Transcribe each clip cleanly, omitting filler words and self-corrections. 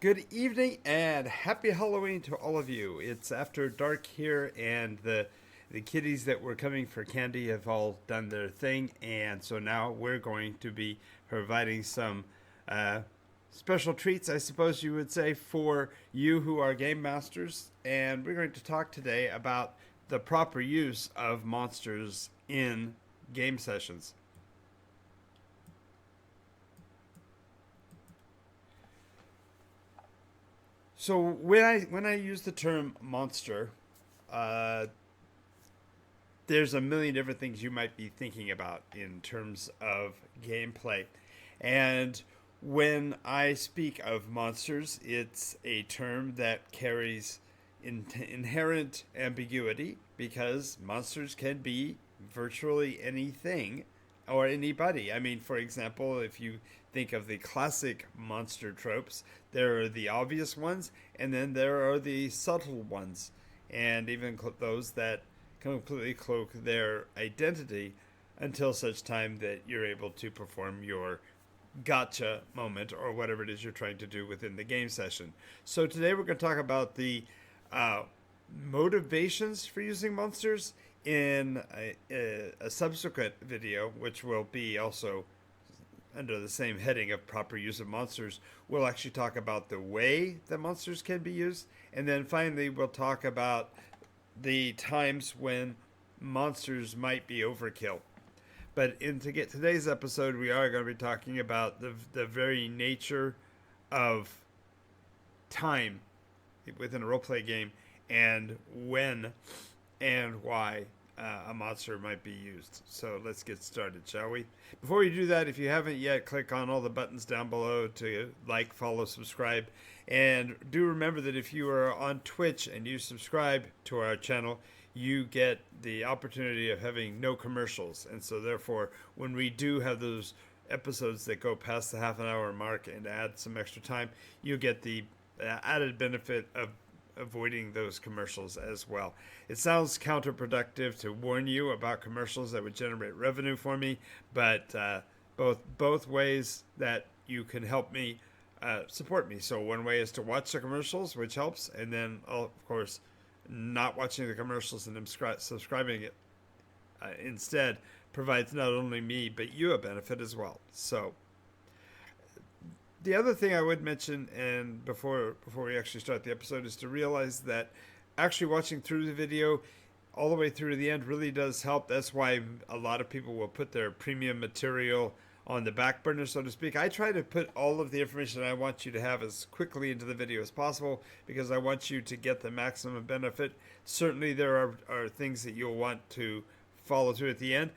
Good evening and happy Halloween to all of you. It's after dark here, and the kitties that were coming for candy have all done their thing, and so now we're going to be providing some special treats, I suppose you would say, for you who are game masters. And we're going to talk today about the proper use of monsters in game sessions. So when I use the term monster, uh, there's a million different things you might be thinking about in terms of gameplay. And when I speak of monsters, it's a term that carries inherent ambiguity because monsters can be virtually anything or anybody. I mean, for example, if you think of the classic monster tropes, there are the obvious ones, and then there are the subtle ones, and even those that completely cloak their identity until such time that you're able to perform your gotcha moment or whatever it is you're trying to do within the game session. So today we're going to talk about the uh, motivations for using monsters in a subsequent video, which will be also under the same heading of proper use of monsters. We'll actually talk about the way that monsters can be used, and then finally we'll talk about the times when monsters might be overkill. But to get today's episode, we are going to be talking about the very nature of time within a roleplay game and when and why a monster might be used. So let's get started, shall we? Before we do that, if you haven't yet, click on all the buttons down below to like, follow, subscribe. And do remember that if you are on Twitch and you subscribe to our channel, you get the opportunity of having no commercials. And so therefore, when we do have those episodes that go past the half an hour mark and add some extra time, you get the added benefit of avoiding those commercials as well. It sounds counterproductive to warn you about commercials that would generate revenue for me, but both ways that you can help me support me. So one way is to watch the commercials, which helps, and then of course not watching the commercials and subscribing it instead provides not only me but you a benefit as well. So the other thing I would mention, and before we actually start the episode, is to realize that actually watching through the video all the way through to the end really does help. That's why a lot of people will put their premium material on the back burner, so to speak. I try to put all of the information I want you to have as quickly into the video as possible because I want you to get the maximum benefit. Certainly there are things that you'll want to follow through at the end.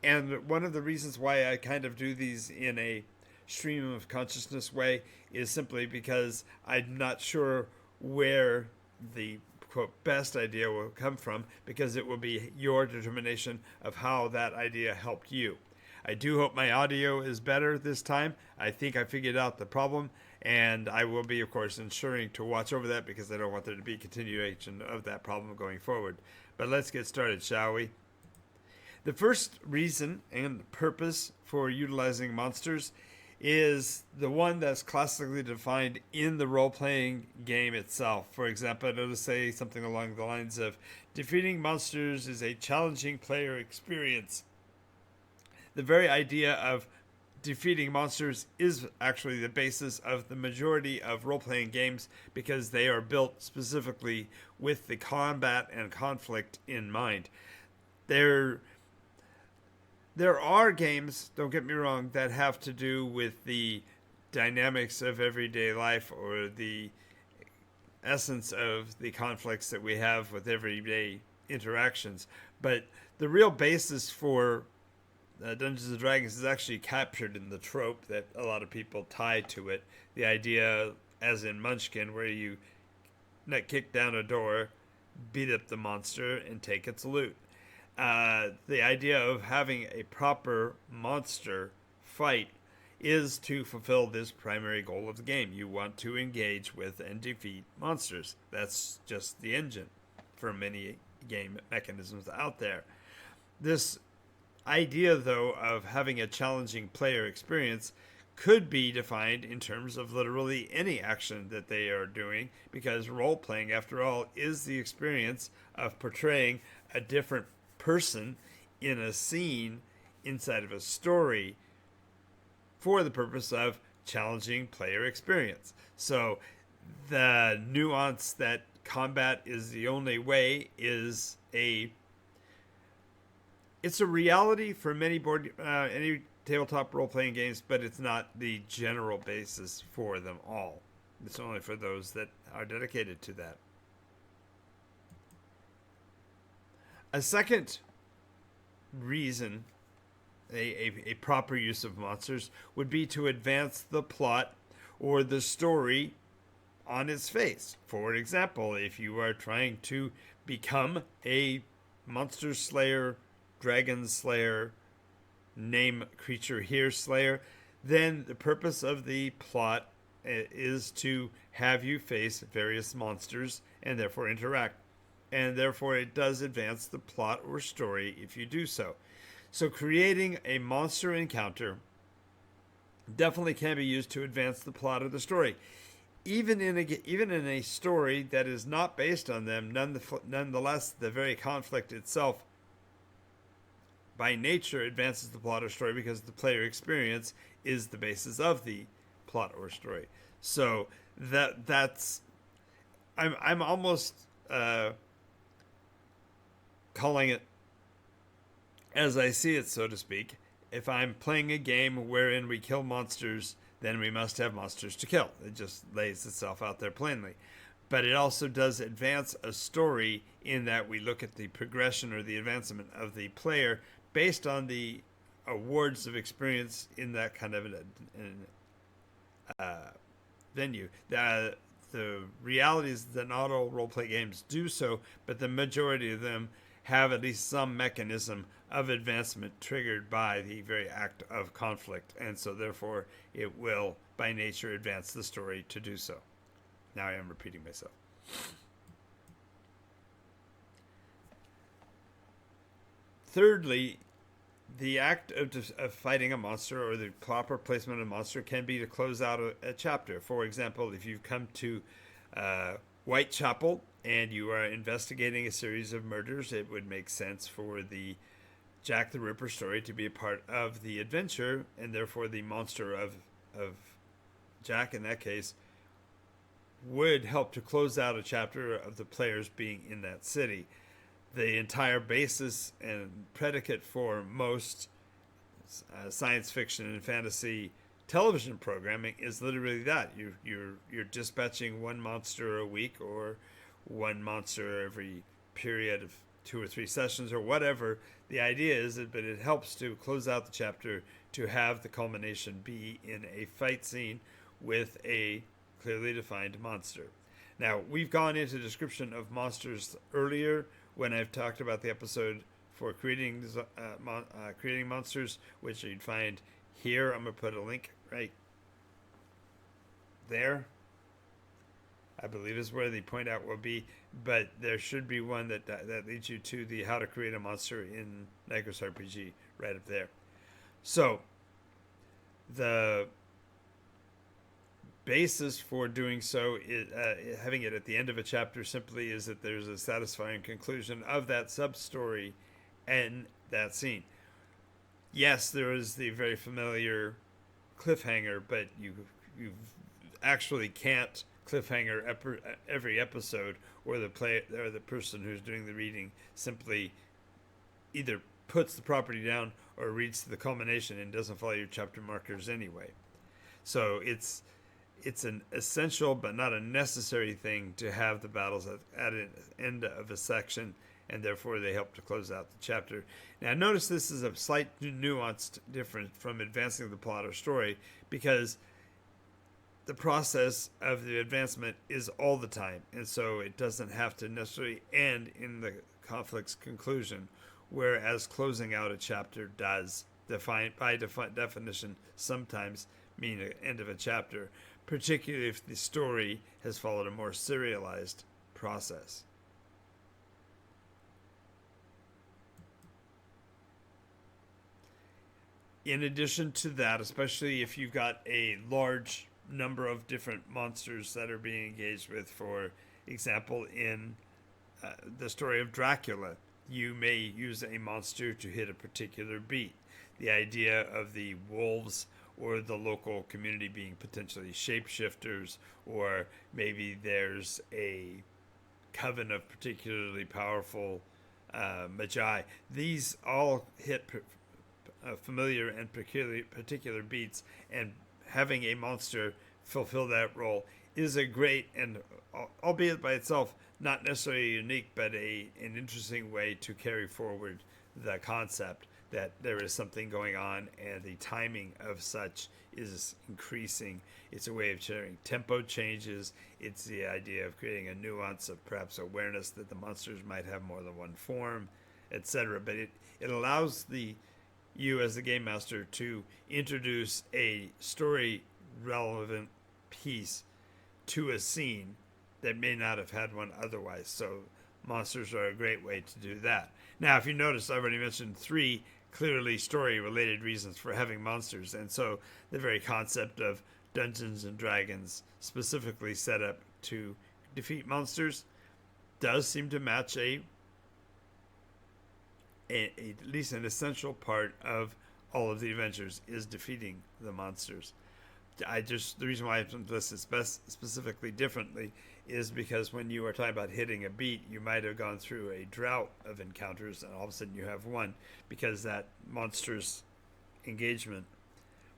And one of the reasons why I kind of do these in a stream of consciousness way is simply because I'm not sure where the quote best idea will come from, because it will be your determination of how that idea helped you. I do hope my audio is better this time. I think I figured out the problem, and I will be, of course, ensuring to watch over that because I don't want there to be continuation of that problem going forward. But let's get started, shall we? The first reason and purpose for utilizing monsters is the one that's classically defined in the role-playing game itself. For example, it'll say something along the lines of, defeating monsters is a challenging player experience. The very idea of defeating monsters is actually the basis of the majority of role-playing games because they are built specifically with the combat and conflict in mind. There are games, don't get me wrong, that have to do with the dynamics of everyday life or the essence of the conflicts that we have with everyday interactions. But the real basis for Dungeons and Dragons is actually captured in the trope that a lot of people tie to it. The idea, as in Munchkin, where you kick down a door, beat up the monster, and take its loot. The idea of having a proper monster fight is to fulfill this primary goal of the game. You want to engage with and defeat monsters. That's just the engine for many game mechanisms out there. This idea, though, of having a challenging player experience could be defined in terms of literally any action that they are doing, because role playing, after all, is the experience of portraying a different person in a scene inside of a story for the purpose of challenging player experience. So the nuance that combat is the only way is it's a reality for many any tabletop role-playing games, but it's not the general basis for them all. It's only for those that are dedicated to that. A second reason, a proper use of monsters, would be to advance the plot or the story on its face. For example, if you are trying to become a monster slayer, dragon slayer, name creature here slayer, then the purpose of the plot is to have you face various monsters and therefore interact. And therefore it does advance the plot or story if you do so. So creating a monster encounter definitely can be used to advance the plot of the story. Even in a story that is not based on them, nonetheless, the very conflict itself by nature advances the plot or story, because the player experience is the basis of the plot or story. So that's I'm almost calling it as I see it, so to speak. If I'm playing a game wherein we kill monsters, then we must have monsters to kill. It just lays itself out there plainly. But it also does advance a story in that we look at the progression or the advancement of the player based on the awards of experience in that kind of venue. The reality is that not all role-play games do so, but the majority of them have at least some mechanism of advancement triggered by the very act of conflict, and so therefore it will by nature advance the story to do so. Now I am repeating myself. Thirdly, the act of fighting a monster, or the proper placement of a monster, can be to close out a chapter. For example, if you've come to Whitechapel and you are investigating a series of murders, it would make sense for the Jack the Ripper story to be a part of the adventure, and therefore the monster of Jack, in that case, would help to close out a chapter of the players being in that city. The entire basis and predicate for most science fiction and fantasy television programming is literally that. You're dispatching one monster a week, or one monster every period of 2 or 3 sessions, or whatever. The idea is that, but it helps to close out the chapter to have the culmination be in a fight scene with a clearly defined monster. Now, we've gone into description of monsters earlier when I've talked about the episode for creating monsters, which you'd find here. I'm going to put a link right there. I believe is where the point out will be, but there should be one that leads you to the how to create a monster in NycosRPG right up there. So the basis for doing so is having it at the end of a chapter simply is that there's a satisfying conclusion of that sub-story and that scene. Yes, there is the very familiar cliffhanger, but you actually can't cliffhanger every episode, or the person who's doing the reading simply either puts the property down or reads to the culmination and doesn't follow your chapter markers anyway. So it's an essential but not a necessary thing to have the battles at an end of a section, and therefore they help to close out the chapter. Now notice this is a slight nuanced difference from advancing the plot or story, because the process of the advancement is all the time, and so it doesn't have to necessarily end in the conflict's conclusion, whereas closing out a chapter does, by definition, sometimes mean the end of a chapter, particularly if the story has followed a more serialized process. In addition to that, especially if you've got a large number of different monsters that are being engaged with, for example, in the story of Dracula, you may use a monster to hit a particular beat. The idea of the wolves or the local community being potentially shapeshifters, or maybe there's a coven of particularly powerful magi. These all hit familiar and particular beats, and having a monster fulfill that role is a great, and albeit by itself not necessarily unique, but an interesting way to carry forward the concept that there is something going on and the timing of such is increasing. It's a way of sharing tempo changes. It's the idea of creating a nuance of perhaps awareness that the monsters might have more than one form, etc. But it allows you as the game master to introduce a story relevant piece to a scene that may not have had one otherwise. So monsters are a great way to do that. Now, if you notice, I already mentioned 3 clearly story related reasons for having monsters, and so the very concept of Dungeons and Dragons specifically set up to defeat monsters does seem to match at least an essential part of all of the adventures is defeating the monsters. The reason why I list it specifically differently is because when you are talking about hitting a beat, you might have gone through a drought of encounters and all of a sudden you have one, because that monster's engagement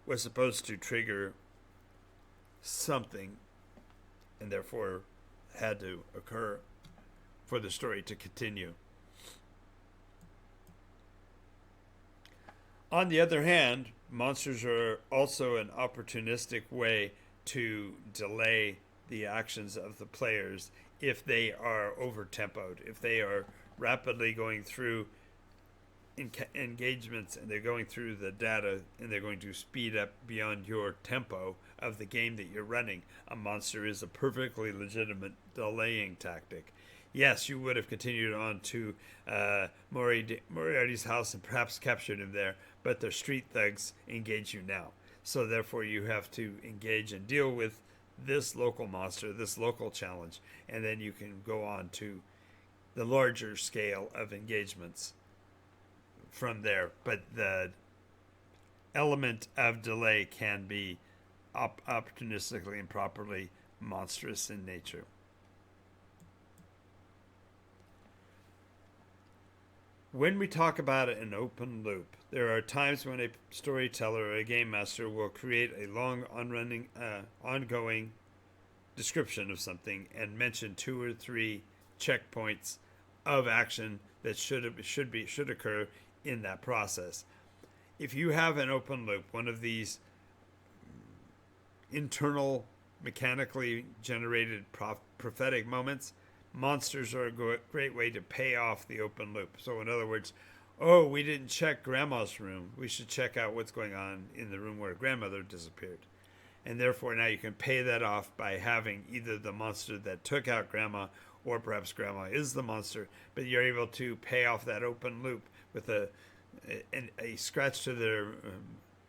was supposed to trigger something and therefore had to occur for the story to continue. On the other hand, monsters are also an opportunistic way to delay the actions of the players if they are over-tempoed, if they are rapidly going through engagements and they're going through the data and they're going to speed up beyond your tempo of the game that you're running. A monster is a perfectly legitimate delaying tactic. Yes, you would have continued on to Moriarty's house and perhaps captured him there, but the street thugs engage you now. So therefore you have to engage and deal with this local monster, this local challenge, and then you can go on to the larger scale of engagements from there. But the element of delay can be opportunistically and properly monstrous in nature. When we talk about an open loop, there are times when a storyteller or a game master will create a long, ongoing description of something and mention 2 or 3 checkpoints of action that should occur in that process. If you have an open loop, one of these internal, mechanically generated prophetic moments, monsters are a great way to pay off the open loop. So in other words, oh, we didn't check Grandma's room. We should check out what's going on in the room where Grandmother disappeared. And therefore now you can pay that off by having either the monster that took out Grandma, or perhaps Grandma is the monster, but you're able to pay off that open loop with a scratch to their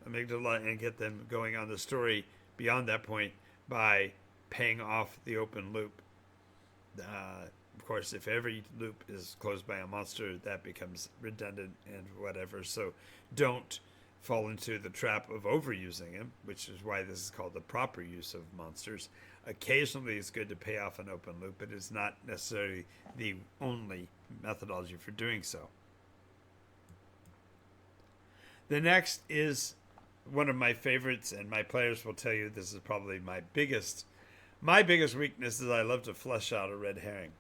amygdala and get them going on the story beyond that point by paying off the open loop. Of course, if every loop is closed by a monster, that becomes redundant and whatever. So don't fall into the trap of overusing him, which is why this is called the proper use of monsters. Occasionally, it's good to pay off an open loop, but it's not necessarily the only methodology for doing so. The next is one of my favorites, and my players will tell you this is probably my biggest weakness is I love to flesh out a red herring.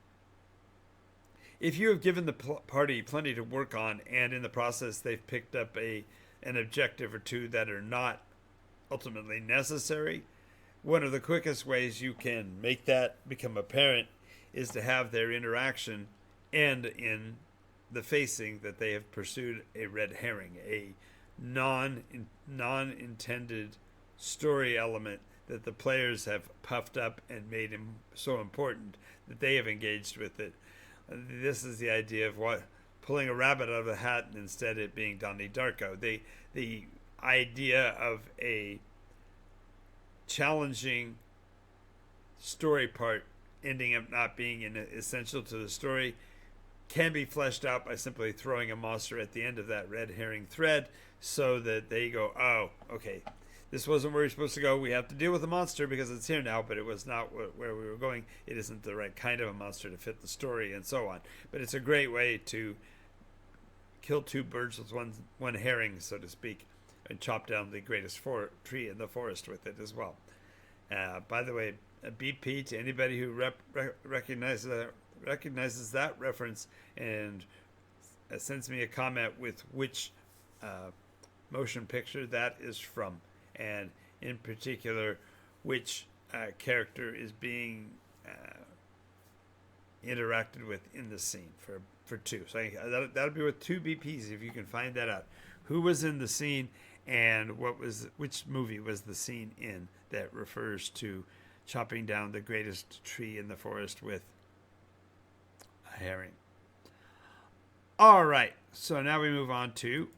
If you have given the party plenty to work on, and in the process they've picked up an objective or 2 that are not ultimately necessary, one of the quickest ways you can make that become apparent is to have their interaction end in the facing that they have pursued a red herring, a non-intended story element that the players have puffed up and made him so important that they have engaged with it. This is the idea of pulling a rabbit out of a hat and instead it being Donnie Darko. The idea of a challenging story part ending up not being essential to the story can be fleshed out by simply throwing a monster at the end of that red herring thread so that they go, oh, okay, this wasn't where we're supposed to go. We have to deal with the monster because it's here now, but it was not where we were going. It isn't the right kind of a monster to fit the story and so on. But it's a great way to kill two birds with one herring, so to speak, and chop down the greatest tree in the forest with it as well. By the way, a BP to anybody who recognizes that reference and sends me a comment with which motion picture that is from, and in particular which character is being interacted with in the scene for two. So that'll be with two BPs if you can find that out. Who was in the scene and which movie was the scene in that refers to chopping down the greatest tree in the forest with a herring. All right, so now we move on to.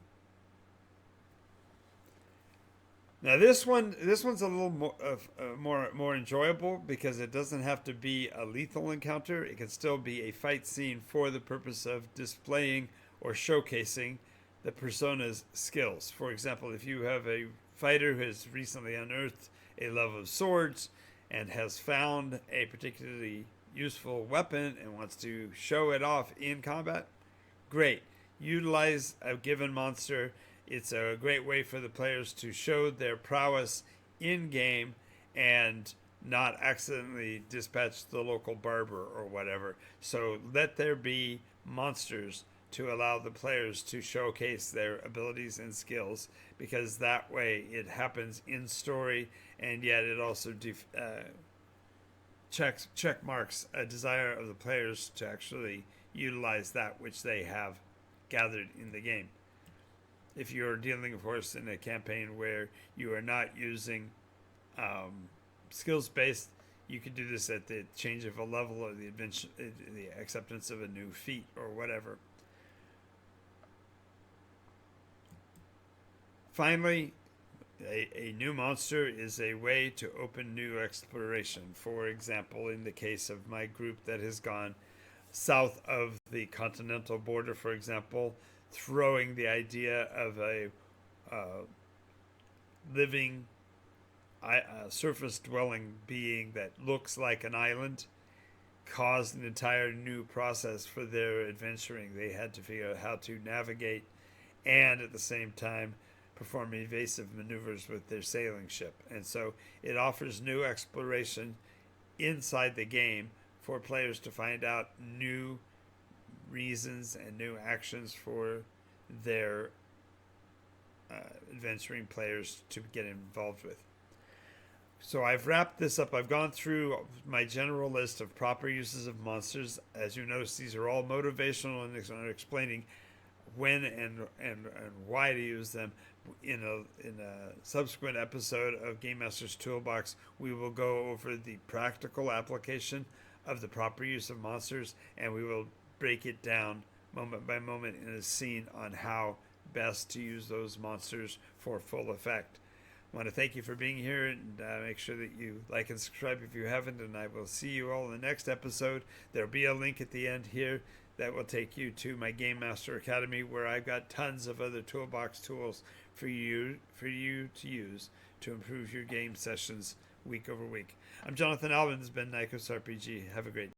Now this one's a little more enjoyable because it doesn't have to be a lethal encounter. It can still be a fight scene for the purpose of displaying or showcasing the persona's skills. For example, if you have a fighter who has recently unearthed a love of swords and has found a particularly useful weapon and wants to show it off in combat, great. Utilize a given monster. It's a great way for the players to show their prowess in game and not accidentally dispatch the local barber or whatever. So let there be monsters to allow the players to showcase their abilities and skills, because that way it happens in story, and yet it also check marks a desire of the players to actually utilize that which they have gathered in the game. If you're dealing, of course, in a campaign where you are not using skills based, you could do this at the change of a level or the acceptance of a new feat or whatever. Finally, a new monster is a way to open new exploration. For example, in the case of my group that has gone south of the continental border, for example, throwing the idea of a living surface-dwelling being that looks like an island caused an entire new process for their adventuring. They had to figure out how to navigate and at the same time perform evasive maneuvers with their sailing ship. And so it offers new exploration inside the game for players to find out new reasons and new actions for their adventuring players to get involved with. So I've wrapped this up. I've gone through my general list of proper uses of monsters. As you notice, these are all motivational and are explaining when and why to use them. In a subsequent episode of Game Master's Toolbox, we will go over the practical application of the proper use of monsters, and we will break it down moment by moment in a scene on how best to use those monsters for full effect. I want to thank you for being here, and make sure that you like and subscribe if you haven't, and I will see you all in the next episode. There'll be a link at the end here that will take you to my Game Master Academy, where I've got tons of other toolbox tools for you to use to improve your game sessions week over week. I'm Jonathan Alvin. This has been NycosRPG. Have a great day.